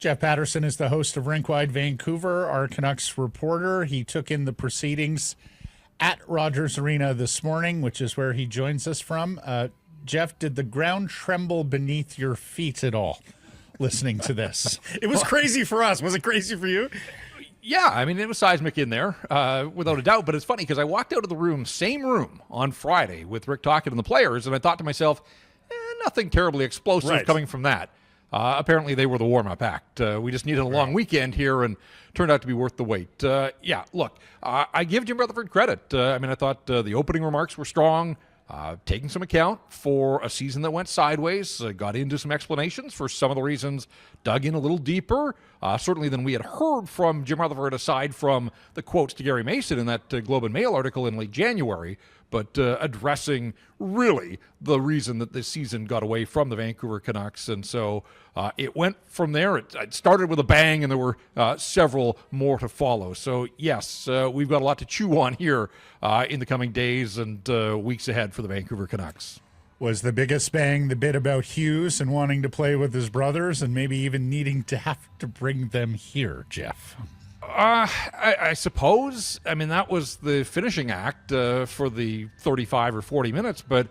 Jeff Paterson is the host of RinkWide Vancouver, our Canucks reporter. He took in the proceedings at Rogers Arena this morning, which is where he joins us from. Jeff, did the ground tremble beneath your feet at all listening to this? It was crazy for us. Was it crazy for you? Yeah, I mean, it was seismic in there, without a doubt. But it's funny because I walked out of the room, same room, on Friday with Rick Tocchet and the players, and I thought to myself, nothing terribly explosive coming from that. Apparently, they were the warm-up act. We just needed a long weekend here, and turned out to be worth the wait. Look, I give Jim Rutherford credit. I thought the opening remarks were strong, taking some account for a season that went sideways, got into some explanations for some of the reasons, dug in a little deeper, certainly than we had heard from Jim Rutherford, aside from the quotes to Gary Mason in that Globe and Mail article in late January, but addressing really the reason that this season got away from the Vancouver Canucks. And so it went from there. It started with a bang, and there were several more to follow. So, yes, we've got a lot to chew on here in the coming days and weeks ahead for the Vancouver Canucks. Was the biggest bang the bit about Hughes and wanting to play with his brothers and maybe even needing to have to bring them here, Jeff? I suppose. I mean, that was the finishing act for the 35 or 40 minutes, but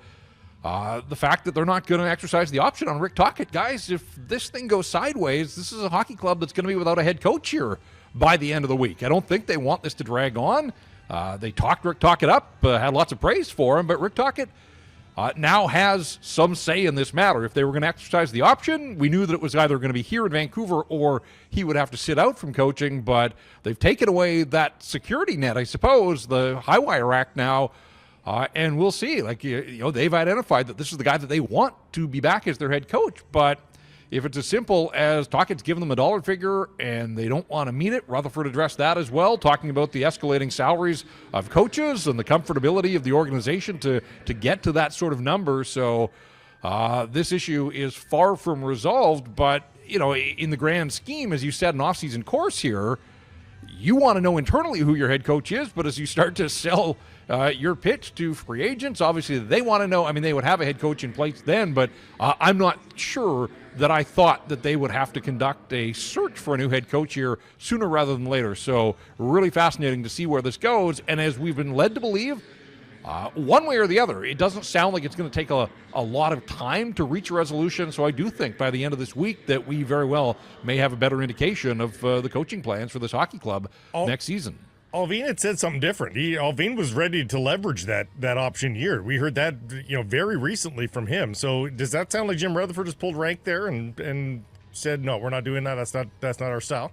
the fact that they're not going to exercise the option on Rick Tocchet, guys, if this thing goes sideways, this is a hockey club that's going to be without a head coach here by the end of the week. I don't think they want this to drag on. They talked Rick Tocchet up, had lots of praise for him, but Rick Tocchet now has some say in this matter. If they were going to exercise the option, we knew that it was either going to be here in Vancouver or he would have to sit out from coaching, but they've taken away that security net, I suppose, the high wire act now, and we'll see. They've identified that this is the guy that they want to be back as their head coach, but if it's as simple as Tocchet's given them a dollar figure and they don't want to meet it, Rutherford addressed that as well, talking about the escalating salaries of coaches and the comfortability of the organization to get to that sort of number. So this issue is far from resolved, but, in the grand scheme, as you said, an off-season course here, you want to know internally who your head coach is, but as you start to sell your pitch to free agents, obviously they want to know. I mean, they would have a head coach in place then, but I'm not sure that I thought that they would have to conduct a search for a new head coach here sooner rather than later. So really fascinating to see where this goes. And as we've been led to believe, one way or the other, it doesn't sound like it's going to take a lot of time to reach a resolution. So I do think by the end of this week that we very well may have a better indication of the coaching plans for this hockey club next season. Alvin had said something different. Alvin was ready to leverage that option year. We heard that very recently from him. So does that sound like Jim Rutherford has pulled rank there and said, no, we're not doing that. That's not our style?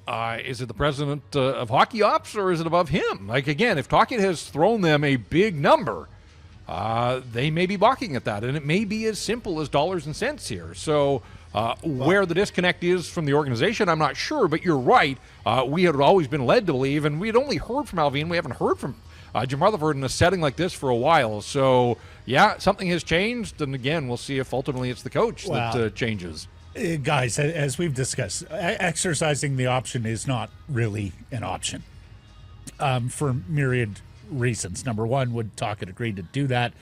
Is it the president of hockey ops, or is it above him? Again, if Tocchet has thrown them a big number, they may be balking at that, and it may be as simple as dollars and cents here. So where the disconnect is from the organization, I'm not sure, but you're right. We had always been led to believe, and we had only heard from Alvin. We haven't heard from Jim Rutherford in a setting like this for a while. So, yeah, something has changed, and again, we'll see if ultimately it's the coach that changes. Guys, as we've discussed, exercising the option is not really an option for myriad reasons. Number one, would Tocchet agree to do that?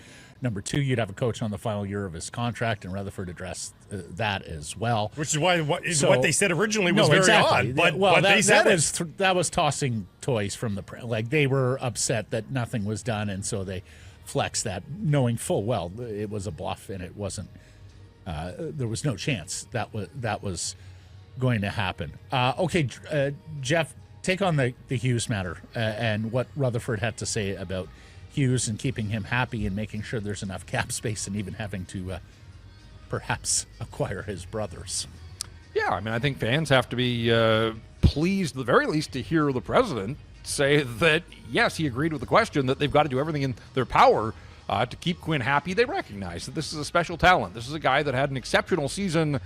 Number two, you'd have a coach on the final year of his contract, and Rutherford addressed that as well. Which is why what they said originally was very odd. But that was tossing toys from the they were upset that nothing was done, and so they flexed that, knowing full well it was a bluff and it wasn't. There was no chance that was going to happen. Jeff, take on the Hughes matter and what Rutherford had to say about Hughes and keeping him happy and making sure there's enough cap space and even having to perhaps acquire his brothers. Yeah, I mean, I think fans have to be pleased, at the very least, to hear the president say that, yes, he agreed with the question, that they've got to do everything in their power to keep Quinn happy. They recognize that this is a special talent. This is a guy that had an exceptional season.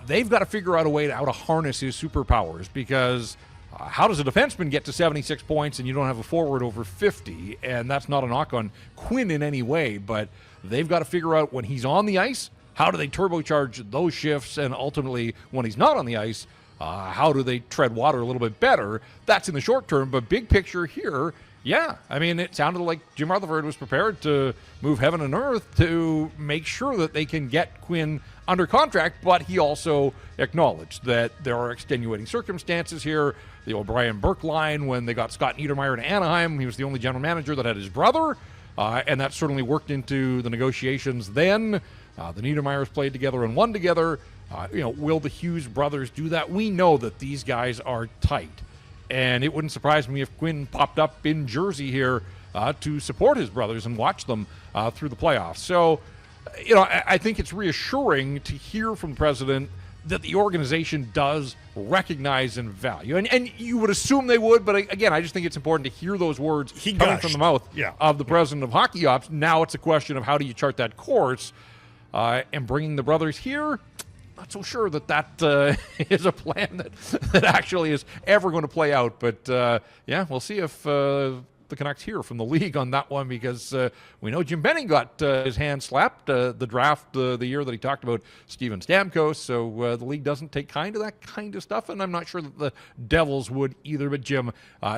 They've got to figure out a way how to harness his superpowers, because how does a defenseman get to 76 points and you don't have a forward over 50? And that's not a knock on Quinn in any way, but they've got to figure out when he's on the ice, how do they turbocharge those shifts? And ultimately, when he's not on the ice, how do they tread water a little bit better? That's in the short term, but big picture here, Yeah, I mean, it sounded like Jim Rutherford was prepared to move heaven and earth to make sure that they can get Quinn under contract, but he also acknowledged that there are extenuating circumstances here. The O'Brien-Burke line, when they got Scott Niedermayer to Anaheim, he was the only general manager that had his brother, and that certainly worked into the negotiations then. The Niedermayers played together and won together. Will the Hughes brothers do that? We know that these guys are tight. And it wouldn't surprise me if Quinn popped up in Jersey here to support his brothers and watch them through the playoffs. So, I think it's reassuring to hear from the president that the organization does recognize and value. And you would assume they would, but again, I just think it's important to hear those words coming from the mouth of the president of Hockey Ops. Now it's a question of how do you chart that course, and bringing the brothers here. Not so sure that is a plan that actually is ever going to play out. But, we'll see if the Canucks hear from the league on that one, because we know Jim Benning got his hand slapped the draft the year that he talked about Steven Stamkos. So the league doesn't take kind of that kind of stuff, and I'm not sure that the Devils would either. But Jim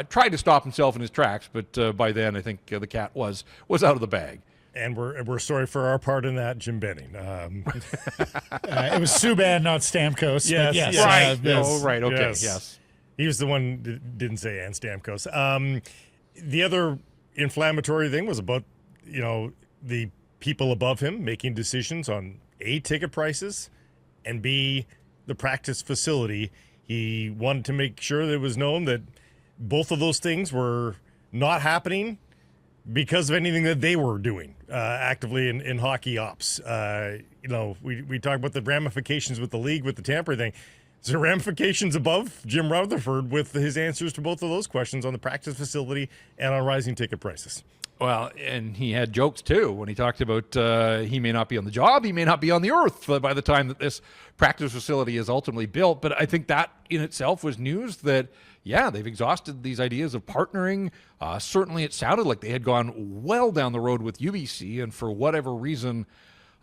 tried to stop himself in his tracks, but by then I think the cat was out of the bag. And we're sorry for our part in that, Jim Benning. It was Subban, not Stamkos. Yes, but yes. Right. Yes. Right. Okay. Yes. He was the one that didn't say and Stamkos. The other inflammatory thing was about, the people above him making decisions on A, ticket prices, and B, the practice facility. He wanted to make sure that it was known that both of those things were not happening because of anything that they were doing actively in hockey ops. We talk about the ramifications with the league, with the tampering thing. Is there ramifications above Jim Rutherford with his answers to both of those questions on the practice facility and on rising ticket prices? Well, and he had jokes too when he talked about he may not be on the job, he may not be on the earth by the time that this practice facility is ultimately built. But I think that in itself was news that, they've exhausted these ideas of partnering. Certainly it sounded like they had gone well down the road with UBC, and for whatever reason,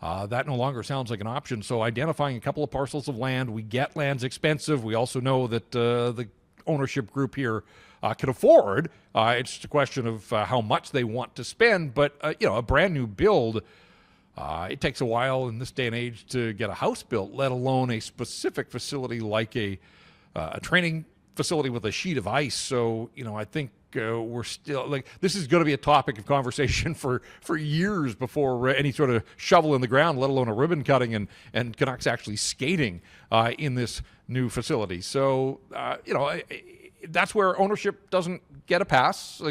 that no longer sounds like an option. So identifying a couple of parcels of land, we get land's expensive. We also know that the ownership group here can afford. It's just a question of how much they want to spend. But, a brand new build, it takes a while in this day and age to get a house built, let alone a specific facility like a training facility with a sheet of ice. So, I think we're still this is going to be a topic of conversation for years before any sort of shovel in the ground, let alone a ribbon cutting and Canucks actually skating in this new facility. So, that's where ownership doesn't get a pass.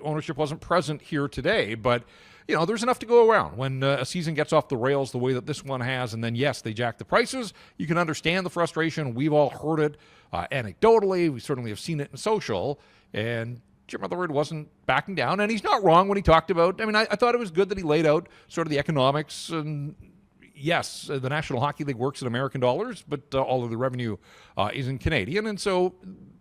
Ownership wasn't present here today, but there's enough to go around when a season gets off the rails the way that this one has, and then yes, they jack the prices. You can understand the frustration. We've all heard it anecdotally. We certainly have seen it in social, and Jim Rutherford wasn't backing down, and he's not wrong when he talked about. I thought it was good that he laid out sort of the economics. And yes, the National Hockey League works in American dollars, but all of the revenue is in Canadian, and so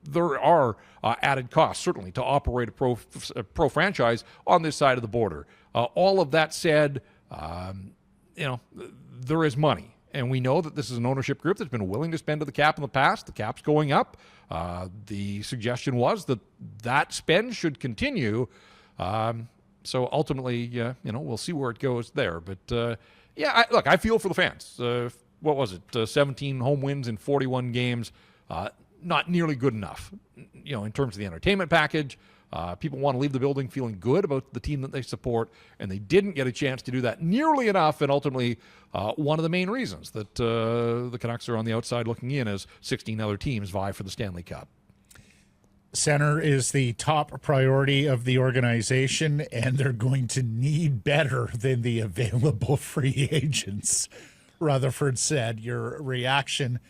there are added costs certainly to operate a pro franchise on this side of the border. All of that said, there is money. And we know that this is an ownership group that's been willing to spend to the cap in the past. The cap's going up. The suggestion was that spend should continue. So ultimately, we'll see where it goes there. But, I feel for the fans. What was it? 17 home wins in 41 games. Not nearly good enough, in terms of the entertainment package. People want to leave the building feeling good about the team that they support, and they didn't get a chance to do that nearly enough. And ultimately, one of the main reasons that the Canucks are on the outside looking in as 16 other teams vie for the Stanley Cup. Center is the top priority of the organization, and they're going to need better than the available free agents, Rutherford said. Your reaction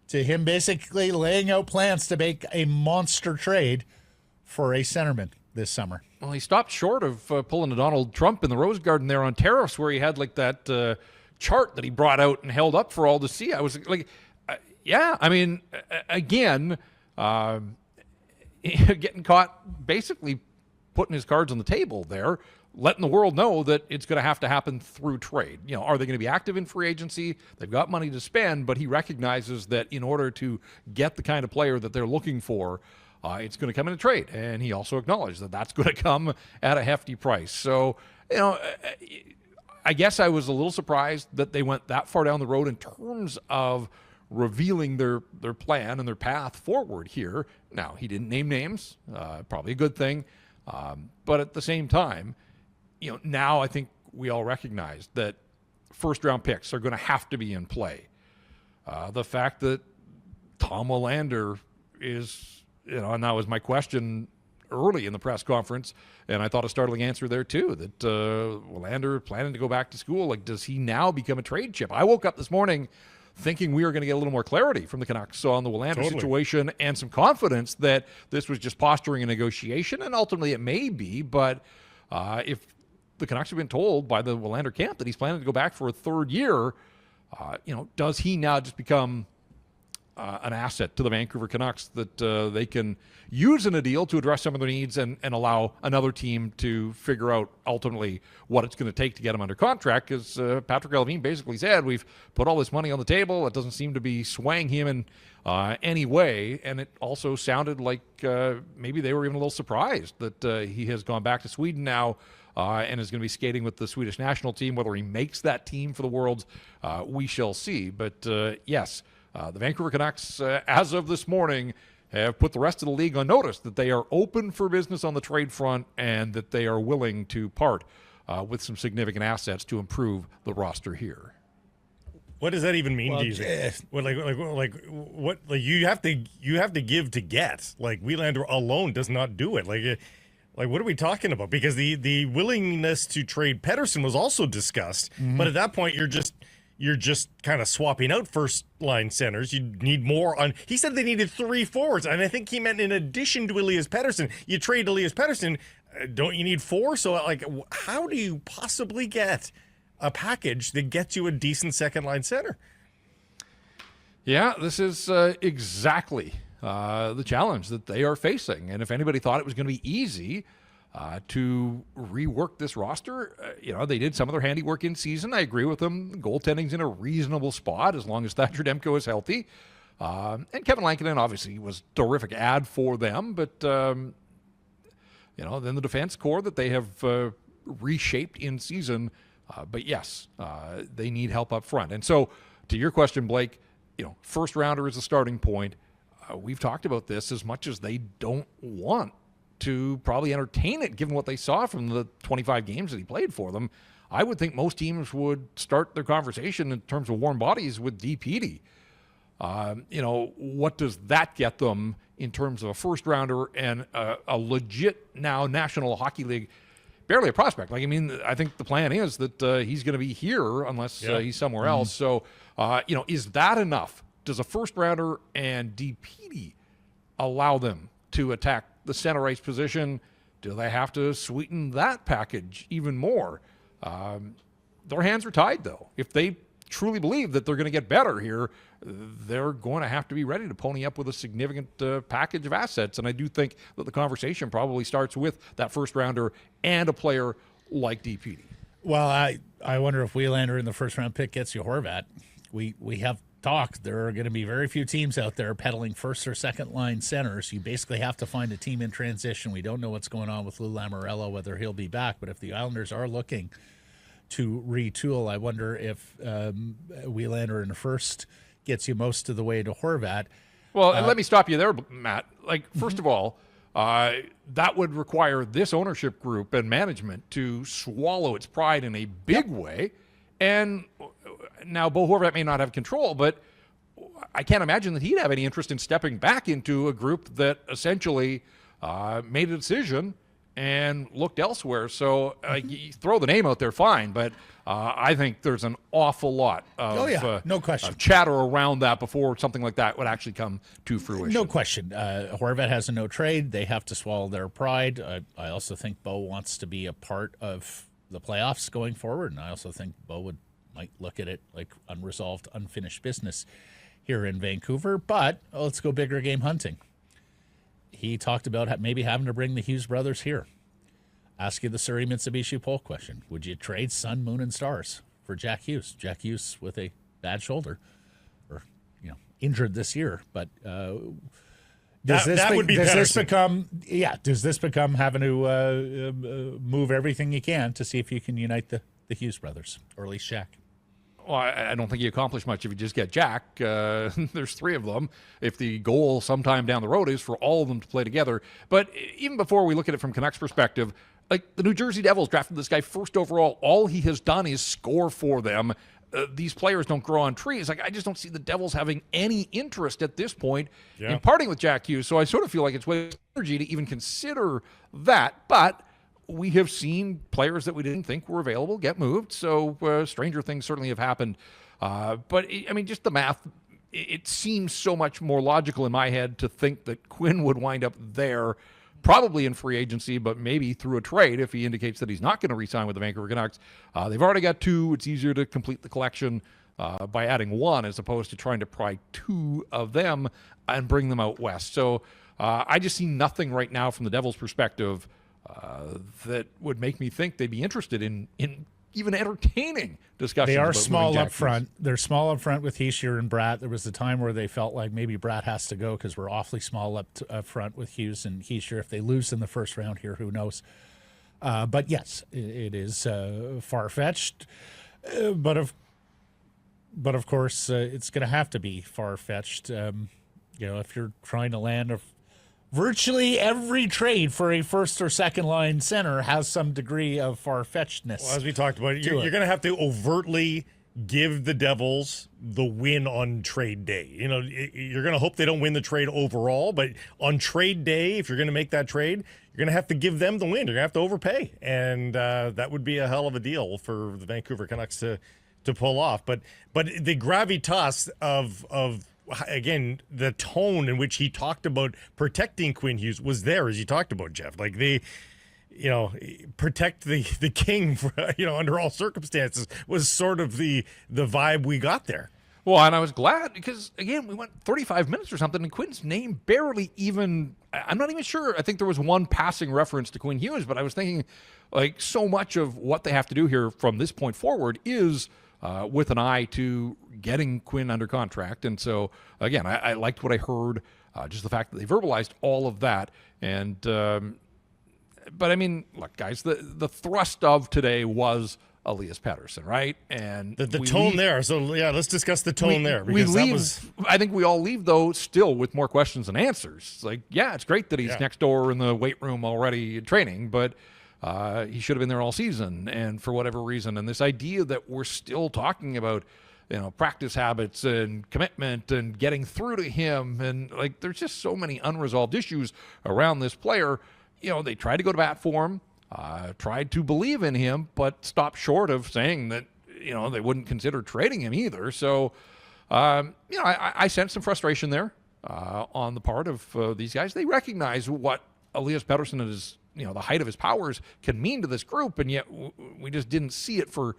to him basically laying out plans to make a monster trade for a centerman this summer. Well, he stopped short of pulling a Donald Trump in the Rose Garden there on tariffs, where he had that chart that he brought out and held up for all to see. I was like, again, getting caught basically putting his cards on the table there, letting the world know that it's going to have to happen through trade. Are they going to be active in free agency? They've got money to spend, but he recognizes that in order to get the kind of player that they're looking for, it's going to come in a trade. And he also acknowledged that that's going to come at a hefty price. So, I guess I was a little surprised that they went that far down the road in terms of revealing their plan and their path forward here. Now, he didn't name names, probably a good thing. But at the same time, now I think we all recognize that first-round picks are going to have to be in play. The fact that Tom Willander is, and that was my question early in the press conference, and I thought a startling answer there too, that Willander planning to go back to school. Like, does he now become a trade chip? I woke up this morning thinking we were going to get a little more clarity from the Canucks on the Willander situation and some confidence that this was just posturing a negotiation, and ultimately it may be, but if the Canucks have been told by the Willander camp that he's planning to go back for a third year, does he now just become an asset to the Vancouver Canucks that they can use in a deal to address some of their needs and allow another team to figure out ultimately what it's going to take to get him under contract? Because Patrick Levine basically said, we've put all this money on the table. It doesn't seem to be swaying him in any way. And it also sounded like maybe they were even a little surprised that he has gone back to Sweden now and is going to be skating with the Swedish national team. Whether he makes that team for the Worlds, we shall see. But yes, the Vancouver Canucks, as of this morning, have put the rest of the league on notice that they are open for business on the trade front and that they are willing to part with some significant assets to improve the roster here. What does that even mean, do you think? What you have to give to get. Like, Willander alone does not do it. Like, what are we talking about? Because the willingness to trade Pettersson was also discussed, but at that point you're just kind of swapping out first line centers. You need more on. He said they needed 3 forwards, and I think he meant in addition to Elias Pettersson. You trade Elias Pettersson, don't you need 4? So, like, how do you possibly get a package that gets you a decent second line center? Yeah, this is exactly the challenge that they are facing. And if anybody thought it was going to be easy to rework this roster, they did some of their handiwork in season. I agree with them. The goaltending's in a reasonable spot as long as Thatcher Demko is healthy. And Kevin Lankinen obviously was a terrific ad for them. But, then the defense core that they have reshaped in season. But yes, they need help up front. And so to your question, Blake, first rounder is a starting point. We've talked about this as much as they don't want to probably entertain it, given what they saw from the 25 games that he played for them. I would think most teams would start their conversation in terms of warm bodies with DPD. What does that get them in terms of a first rounder and a legit now National Hockey League, barely a prospect? I think the plan is that he's going to be here unless he's somewhere else. So, is that enough? Does a first rounder and DPD allow them to attack the center ice position? Do they have to sweeten that package even more? Their hands are tied, though. If they truly believe that they're going to get better here, they're going to have to be ready to pony up with a significant package of assets. And I do think that the conversation probably starts with that first rounder and a player like DPD. Well, I wonder if Willander in the first round pick gets you Horvat. We have talked. There are going to be very few teams out there peddling first or second line centers. You basically have to find a team in transition. We don't know what's going on with Lou Lamoriello, whether he'll be back. But if the Islanders are looking to retool, I wonder if Willander in the first gets you most of the way to Horvat. Well, and let me stop you there, Matt. First of all, that would require this ownership group and management to swallow its pride in a big way. And now Bo Horvat may not have control, but I can't imagine that he'd have any interest in stepping back into a group that essentially made a decision and looked elsewhere. So you throw the name out there, fine, but I think there's an awful lot of, no question, of chatter around that before something like that would actually come to fruition. No question. Horvat has a no trade. They have to swallow their pride. I also think Bo wants to be a part of the playoffs going forward, and I also think Bo might look at it like unresolved, unfinished business here in Vancouver. But let's go bigger game hunting. He talked about maybe having to bring the Hughes brothers here. Ask you the Surrey Mitsubishi poll question. Would you trade sun, moon, and stars for Jack Hughes? Jack Hughes with a bad shoulder, or injured this year. But Does That would be does this Pettersson. become having to move everything you can to see if you can unite the Hughes brothers, or at least Shaq? Well, I don't think you accomplish much if you just get Jack. There's three of them. If the goal sometime down the road is for all of them to play together. But even before we look at it from Canucks perspective, like the New Jersey Devils drafted this guy first overall. All he has done is score for them. These players don't grow on trees. Like, I just don't see the Devils having any interest at this point in parting with Jack Hughes. So I sort of feel like it's wasted energy to even consider that. But we have seen players that we didn't think were available get moved. So stranger things certainly have happened. But I mean, just the math, it seems so much more logical in my head to think that Quinn would wind up there, probably in free agency, but maybe through a trade if he indicates that he's not going to re-sign with the Vancouver Canucks. They've already got two. It's easier to complete the collection by adding one as opposed to trying to pry two of them and bring them out west. So I just see nothing right now from the Devils' perspective that would make me think they'd be interested in even entertaining discussions. They are about small moving Jack up front. They're small up front with Hischier and Bratt. There was a time where they felt like maybe Bratt has to go because we're awfully small up front with Hughes and Hischier. If they lose in the first round here, who knows? But yes, it is far-fetched. But of course, it's going to have to be far-fetched. If you're trying to land virtually every trade for a first or second line center has some degree of far-fetchedness. Well, as we talked about, you're going to have to overtly give the Devils the win on trade day. You're going to hope they don't win the trade overall, but on trade day, if you're going to make that trade, you're going to have to give them the win. You're going to have to overpay, and that would be a hell of a deal for the Vancouver Canucks to pull off. But the gravitas of again, the tone in which he talked about protecting Quinn Hughes was there, as you talked about, Jeff. Like, they, protect the king, under all circumstances was sort of the vibe we got there. Well, and I was glad because, again, we went 35 minutes or something, and Quinn's name barely even, I'm not even sure. I think there was one passing reference to Quinn Hughes, but I was thinking, like, so much of what they have to do here from this point forward is with an eye to getting Quinn under contract. And so, again, I liked what I heard, just the fact that they verbalized all of that. And but, I mean, look, guys, the thrust of today was Elias Pettersson, right? And the tone there. So, yeah, let's discuss the tone there. Because I think we all leave, though, still with more questions than answers. It's like, yeah, it's great that he's next door in the weight room already training, but he should have been there all season, and for whatever reason. And this idea that we're still talking about, practice habits and commitment and getting through to him, and like there's just so many unresolved issues around this player. They tried to go to bat for him, tried to believe in him, but stopped short of saying that they wouldn't consider trading him either. So I sense some frustration there on the part of these guys. They recognize what Elias Pettersson is, the height of his powers can mean to this group, and yet we just didn't see it for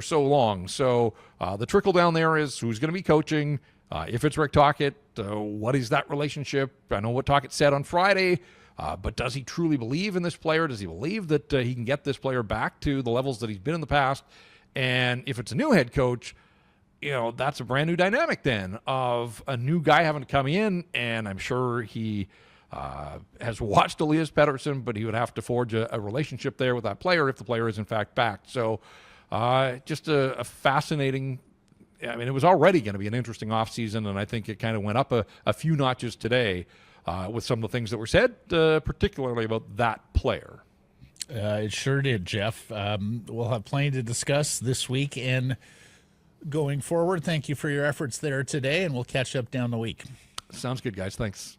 so long. So the trickle down there is who's going to be coaching. If it's Rick Tocchet, what is that relationship? I know what Tocchet said on Friday, but does he truly believe in this player? Does he believe that he can get this player back to the levels that he's been in the past? And if it's a new head coach, that's a brand new dynamic then of a new guy having to come in, and I'm sure he has watched Elias Pettersson, but he would have to forge a relationship there with that player if the player is in fact back. So just a fascinating, it was already going to be an interesting offseason, and I think it kind of went up a few notches today with some of the things that were said, particularly about that player. It sure did, Jeff. We'll have plenty to discuss this week and going forward. Thank you for your efforts there today, and we'll catch up down the week. Sounds good, guys. Thanks.